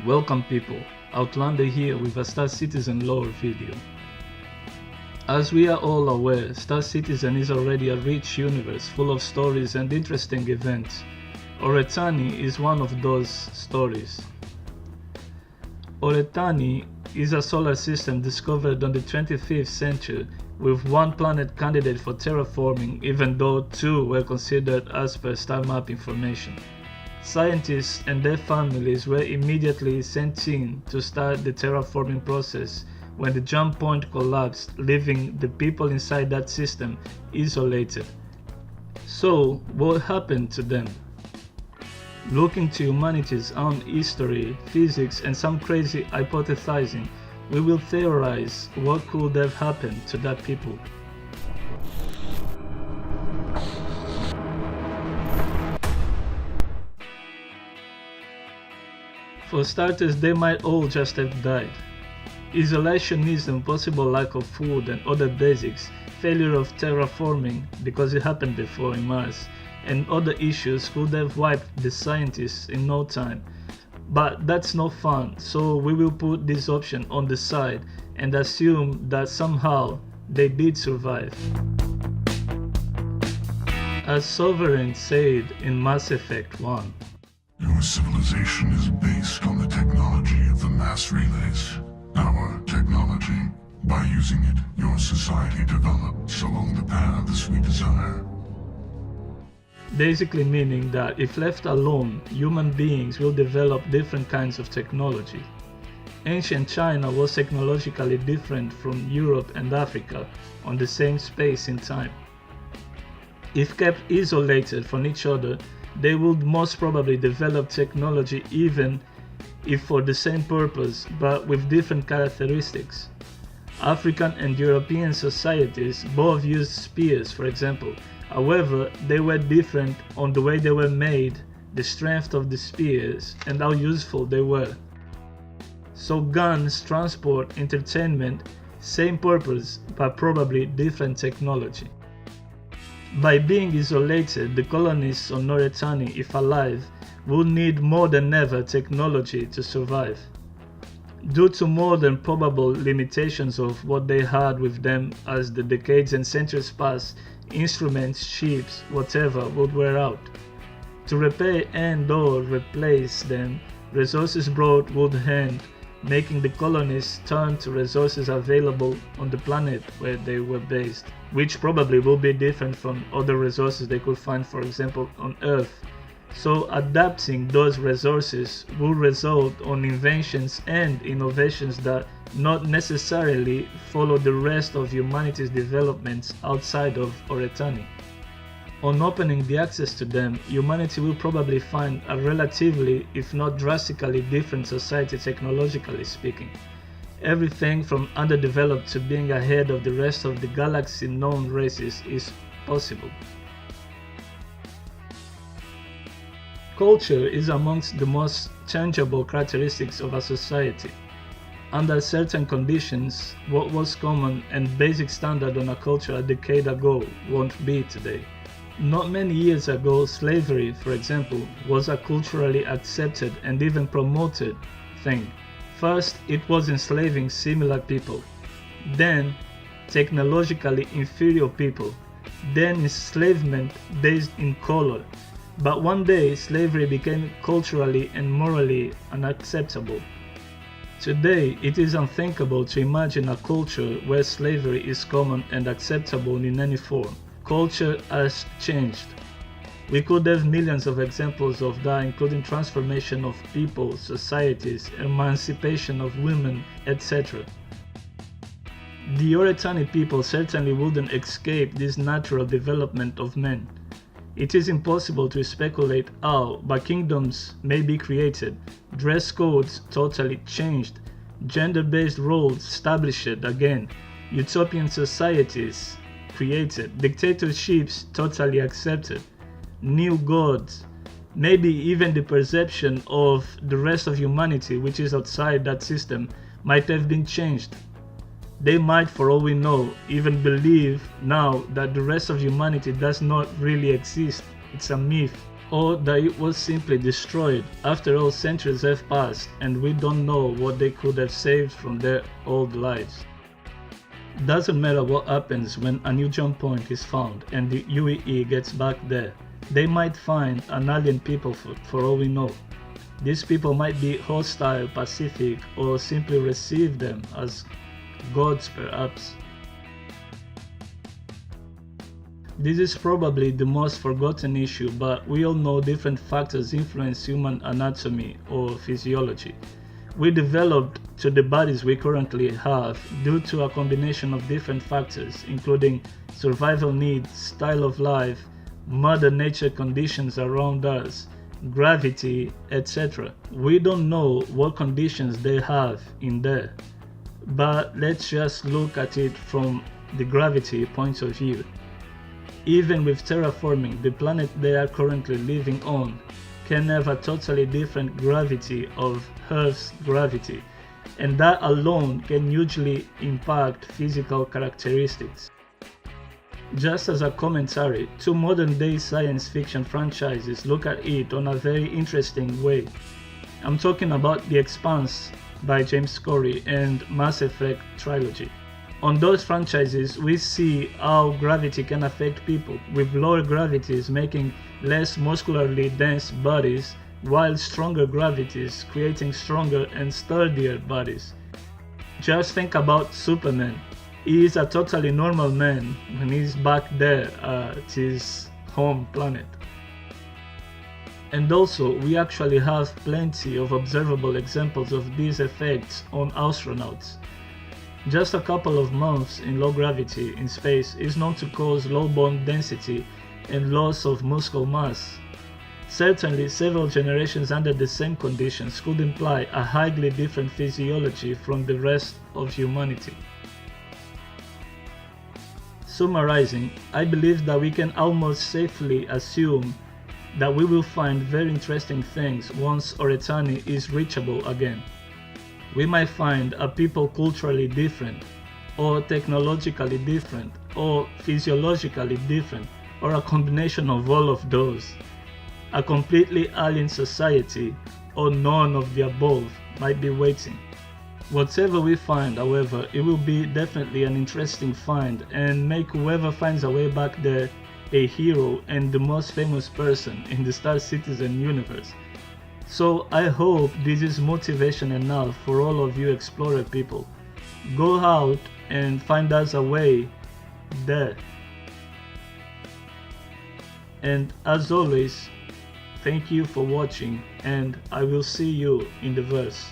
Welcome people, Outlandish here with a Star Citizen lore video. As we are all aware, Star Citizen is already a rich universe full of stories and interesting events. Oretani is one of those stories. Oretani is a solar system discovered on the 25th century with one planet candidate for terraforming, even though two were considered as per star map information. Scientists and their families were immediately sent in to start the terraforming process when the jump point collapsed, leaving the people inside that system isolated. So, what happened to them? Looking to humanity's own history, physics, and some crazy hypothesizing, we will theorize what could have happened to that people. For starters, they might all just have died. Isolationism, possible lack of food and other basics, failure of terraforming because it happened before in Mars, and other issues could have wiped the scientists in no time. But that's no fun, so we will put this option on the side and assume that somehow they did survive. As Sovereign said in Mass Effect 1, "Your civilization is based on the technology of the mass relays. Our technology. By using it, your society develops along the paths we desire." basically meaning that if left alone, human beings will develop different kinds of technology. Ancient China was technologically different from Europe and Africa on the same space in time. If kept isolated from each other, they would most probably develop technology even if for the same purpose, but with different characteristics. African and European societies both used spears, for example. However, they were different on the way they were made, the strength of the spears, and how useful they were. So guns, transport, entertainment, same purpose, but probably different technology. By being isolated, the colonists on Oretani, if alive, would need more than ever technology to survive. Due to more than probable limitations of what they had with them as the decades and centuries passed, instruments, ships, whatever would wear out. To repair and/or replace them, resources brought would end, making the colonists turn to resources available on the planet where they were based, which probably will be different from other resources they could find, for example, on Earth. So adapting those resources will result on inventions and innovations that not necessarily follow the rest of humanity's developments outside of Oretani. On opening the access to them, humanity will probably find a relatively, if not drastically different society technologically speaking. Everything from underdeveloped to being ahead of the rest of the galaxy known races is possible. Culture is amongst the most changeable characteristics of a society. Under certain conditions, what was common and basic standard on a culture a decade ago won't be today. Not many years ago, slavery, for example, was a culturally accepted and even promoted thing. First, it was enslaving similar people, then technologically inferior people, then enslavement based in color. But one day, slavery became culturally and morally unacceptable. Today, it is unthinkable to imagine a culture where slavery is common and acceptable in any form. Culture has changed. We could have millions of examples of that, including transformation of people, societies, emancipation of women, etc. The Oretani people certainly wouldn't escape this natural development of men. It is impossible to speculate how, but kingdoms may be created, dress codes totally changed, gender-based roles established again, utopian societies created, dictatorships totally accepted, new gods, maybe even the perception of the rest of humanity which is outside that system might have been changed. They might, for all we know, even believe now that the rest of humanity does not really exist, it's a myth. or that it was simply destroyed after all centuries have passed and we don't know what they could have saved from their old lives. Doesn't matter what happens when a new jump point is found and the UEE gets back there. They might find an alien people for all we know. These people might be hostile, pacific, or simply receive them as gods perhaps. This is probably the most forgotten issue, but we all know different factors influence human anatomy or physiology. We developed to the bodies we currently have due to a combination of different factors, including survival needs, style of life, Mother Nature conditions around us, gravity, etc. We don't know what conditions they have in there, but let's just look at it from the gravity point of view. Even with terraforming, the planet they are currently living on can have a totally different gravity of Earth's gravity, and that alone can hugely impact physical characteristics. Just as a commentary, two modern-day science fiction franchises look at it on a very interesting way. I'm talking about The Expanse by James Corey and Mass Effect trilogy. On those franchises, we see how gravity can affect people, with lower gravities making less muscularly dense bodies, while stronger gravities creating stronger and sturdier bodies. Just think about Superman. He is a totally normal man when he's back there at his home planet. And also, we actually have plenty of observable examples of these effects on astronauts. Just a couple of months in low gravity in space is known to cause low bone density and loss of muscle mass. Certainly, several generations under the same conditions could imply a highly different physiology from the rest of humanity. Summarizing, I believe that we can almost safely assume that we will find very interesting things once Oretani is reachable again. We might find a people culturally different, or technologically different, or physiologically different, or a combination of all of those. A completely alien society, or none of the above, might be waiting. Whatever we find, however, it will be definitely an interesting find and make whoever finds a way back there a hero and the most famous person in the Star Citizen universe. So I hope this is motivation enough for all of you explorer people. Go out and find us a way there. And as always, thank you for watching, and I will see you in the verse.